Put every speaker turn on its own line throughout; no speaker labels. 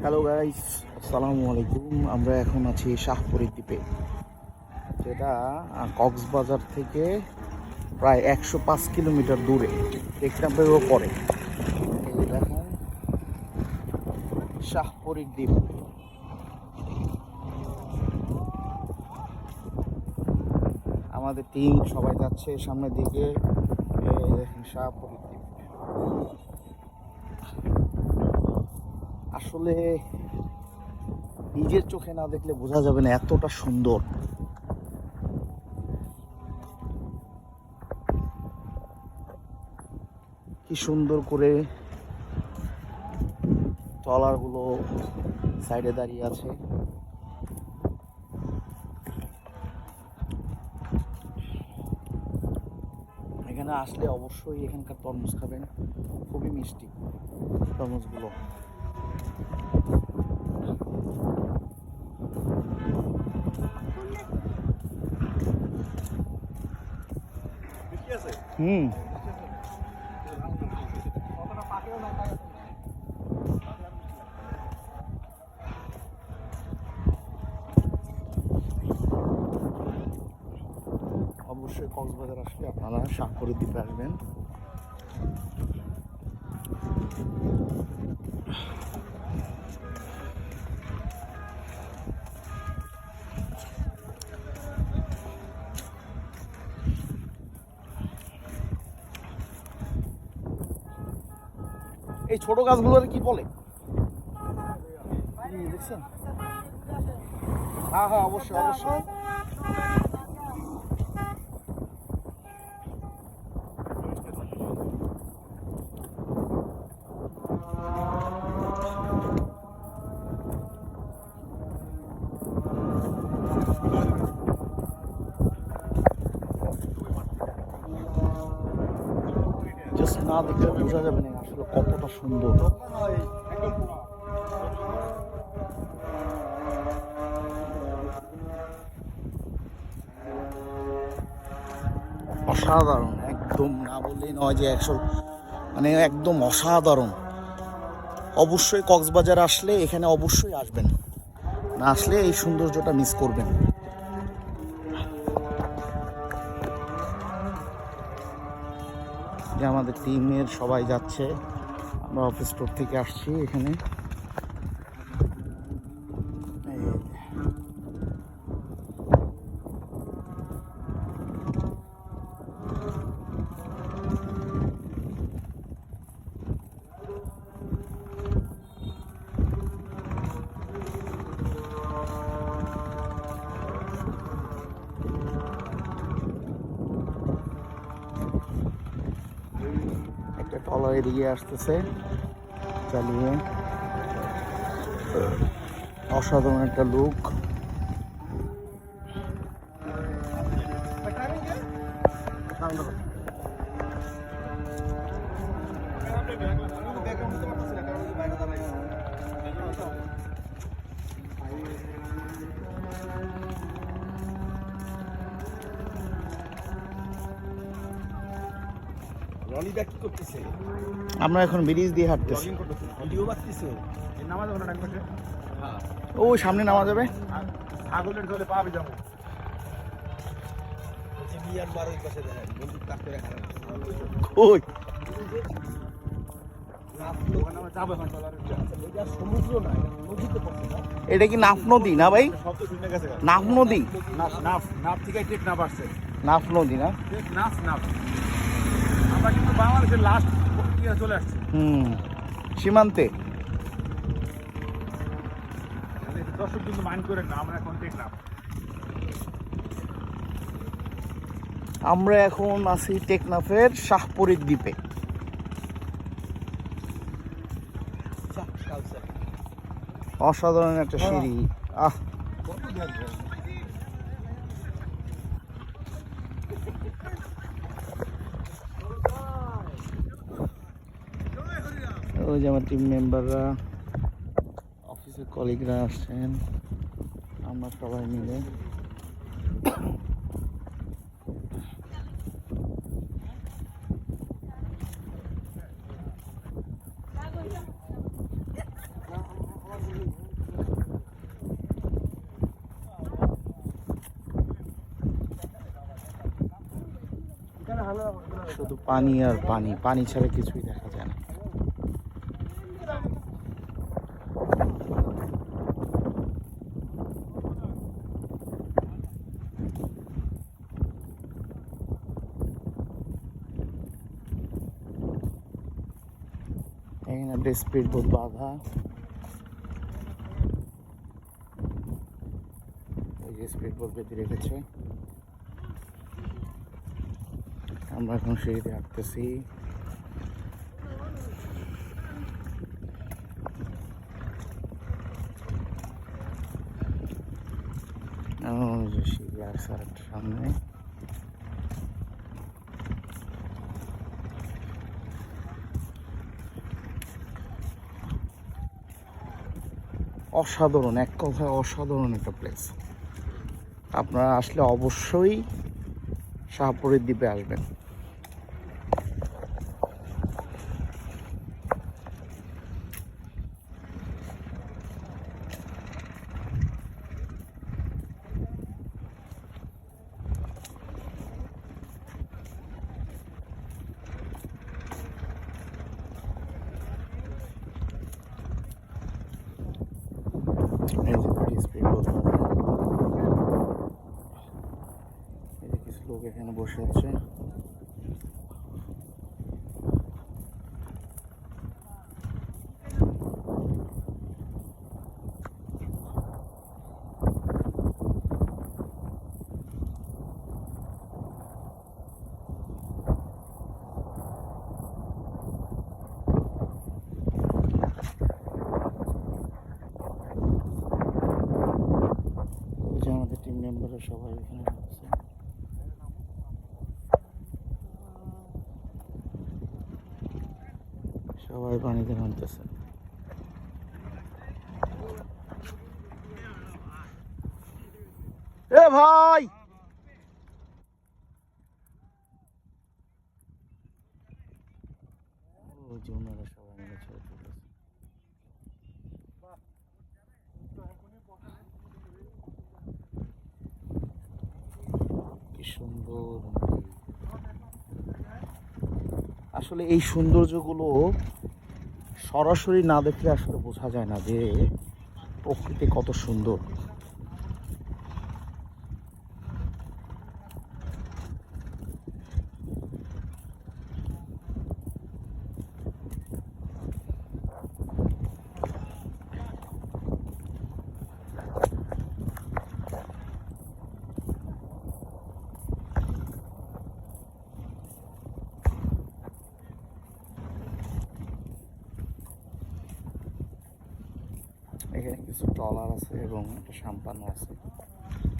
Hello guys, আসসালামু আলাইকুম। আমরা এখন আছি শাহপরী দ্বীপে, যেটা কক্সবাজার থেকে প্রায় 105 কিলোমিটার দূরে, টেকনাফেরও পরে। এই দেখেন শাহপরী দ্বীপ। আমাদের টিম সবাই যাচ্ছে সামনের দিকে। এই দেখেন শাহপরী দ্বীপ। আসলে নিজের চোখে না দেখলে বোঝা যাবে না এতটা সুন্দর। কি সুন্দর করে ট্রলারগুলো সাইডে দাঁড়িয়ে আছে। এখানে আসলে অবশ্যই এখানকার তরমুজ খাবেন, খুবই মিষ্টি তরমুজগুলো। হুম, অবশ্যই কক্সবাজার আসলে আপনারা শাহপরী দ্বীপে আসবেন। এই ছোট গাছগুলোর কি বলে দেখছেন? হ্যাঁ হ্যাঁ, অবশ্যই অবশ্যই। জাস্ট না দেখলে বোঝা যাবে না আসলে কতটা সুন্দর। অসাধারণ, একদম না বললেই নয় যে মানে একদম অসাধারণ। অবশ্যই কক্সবাজার আসলে এখানে অবশ্যই আসবেন, না আসলে এই সৌন্দর্যটা মিস করবেন। যে আমাদের টিমের সবাই যাচ্ছে, আমরা অফিস টোর থেকে আসছি এখানে। একটা ট্রলার এদিকে আসতেছে চালিয়ে, অসাধারণ একটা লুক। আমরা এখন ব্রিজ দিয়ে হাঁটতেছি। ও সামনে নামা যাবে। কই এটা কি নাফ নদী না ভাই? নাফ নদী, নাফ নদী না?
আমরা কিন্তু বাংলাদেশের লাস্ট চলে আসছি।
সীমান্তে।
দর্শক কিন্তু মাইন্ড করেন না, আমরা এখন টেকনাফ।
আমরা এখন আছি টেকনাফের শাহপরী দ্বীপে। অসাধারণ একটা সিঁড়ি। ওই যে আমার টিম মেম্বাররা, অফিসের কলিগরা আসছেন, আমরা সবাই মিলে। শুধু পানি আর পানি, পানি ছাড়া কিছুই দেখা যায় না। এখানে একটা স্পিড বোট বাঁধা, এই যে স্পিড বোট বেঁধে রেখেছে। আমরা এখন সিঁড়িতে হাঁটতেছি। সিঁড়ি আসছে আরেকটা সামনে। অসাধারণ, এক কথায় অসাধারণ একটা প্লেস। আপনারা আসলে অবশ্যই শাহপরীর দ্বীপে আসবেন। এই যে দুটি স্পিড বোট, এই যে কিছু লোক এখানে বসে আছে। আমাদের টিম মেম্বাররা সবাই এখানে আছে। সবাই পানিতে নামতেছে। এ ভাই, ওই যে ওনারা সবাই মিলে ছবি তুলতেছে। কি সুন্দর! আসলে এই সৌন্দর্যগুলো সরাসরি না দেখলে আসলে বোঝা যায় না যে প্রকৃতি কত সুন্দর। এখানে কিছু ট্রলার আছে এবং একটা সাম্পানও আছে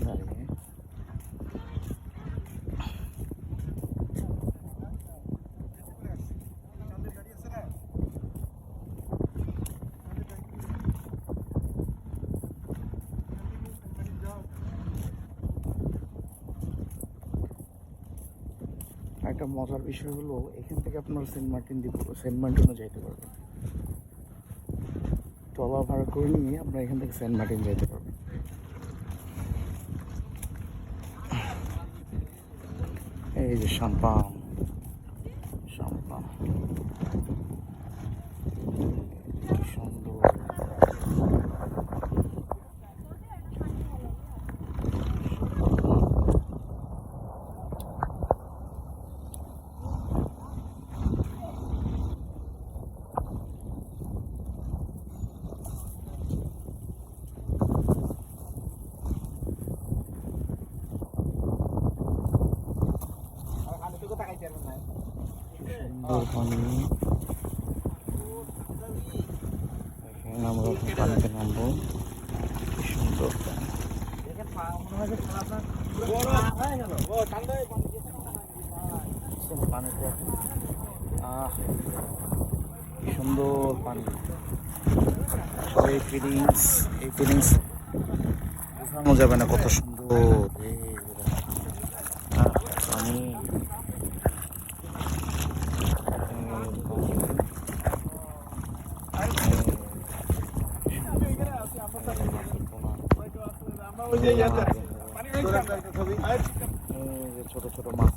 দাঁড়িয়ে। একটা মজার বিষয় হলো এখান থেকে আপনারা সেন্ট মার্টিনও যাইতে পারবেন। ট্রলার ভাড়া করে নিয়ে আপনারা এখান থেকে সেন্ট মার্টিন যাইতে পারবেন। এই যে সাম্পান, কি সুন্দর! সুন্দর পানি। এখানে আমরা এখন পানিতে নামবো। কি সুন্দর পানি! পানিতে কি সুন্দর পানি! আসলে এই ফিলিংস বোঝানো যাবে না কত সুন্দর পানি। ছোট ছোট মাছ,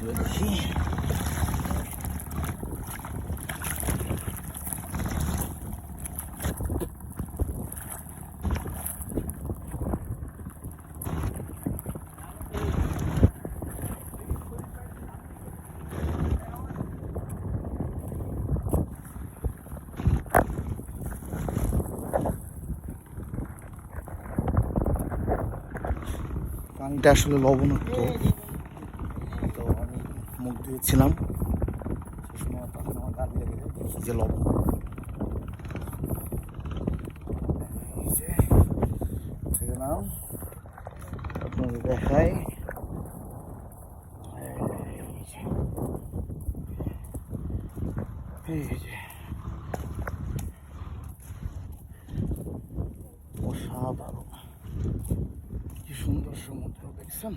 দিয়ে দেখি। পানিটা আসলে লবণাক্ত, তো আমি মুখ ধুয়েছিলাম সে সময়, তখন আমার গান লেগে যায়, দেখি যে লবণ। এই যে উঠে গেলাম, আপনাদের দেখাই। এই যে অসাধারণ, কি সুন্দর সমুদ্র দেখছেন।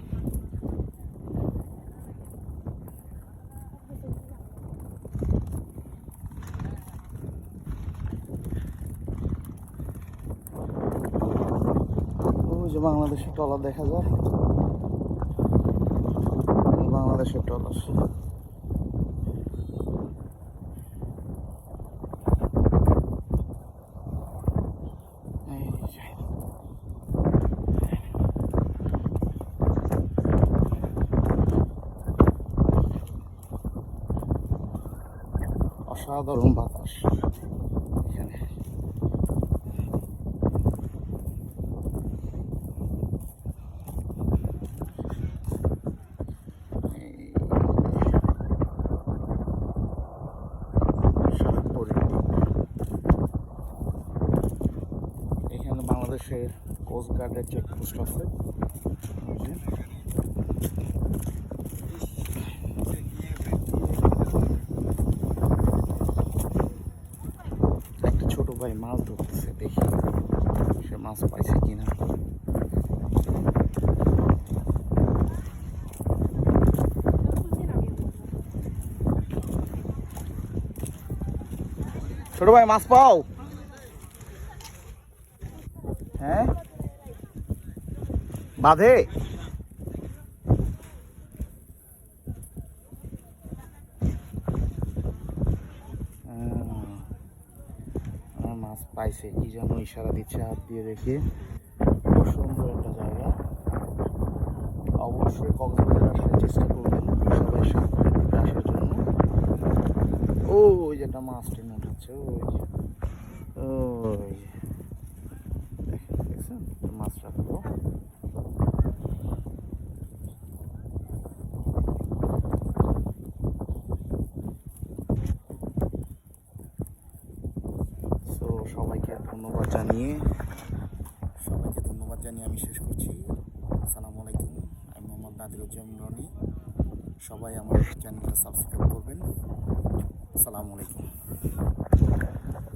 ওই যে বাংলাদেশের ট্রলার দেখা যায়, বাংলাদেশের ট্রলার। অসাধারণ বাতাস এখানে। এখানে বাংলাদেশের কোস্ট গার্ডের চেকপোস্ট আছে। একটা ছোট ভাই মাছ ধরতেছে, দেখি সে মাছ পাইছে কিনা। ছোট ভাই মাছ পাও? হ্যাঁ, বাঁধে। আমার মাছ পাইছে, কি যেন ইশারা দিচ্ছে হাত দিয়ে, দেখি। খুব সুন্দর একটা জায়গা, অবশ্যই কক্সবাজার আসার চেষ্টা করবেন সবাই সাগরের দিকে আসার জন্য। ওই যে একটা মাছ ট্রেন উঠাচ্ছে, ওই দেখছেন মাছ রাখবো। তো সবাইকে ধন্যবাদ জানিয়ে আমি শেষ করছি। আসসালামু আলাইকুম, আমি মোহাম্মদ নাদিরুজ্জামান রনি। সবাই আমার চ্যানেলটা সাবস্ক্রাইব করবেন। আসসালামু আলাইকুম।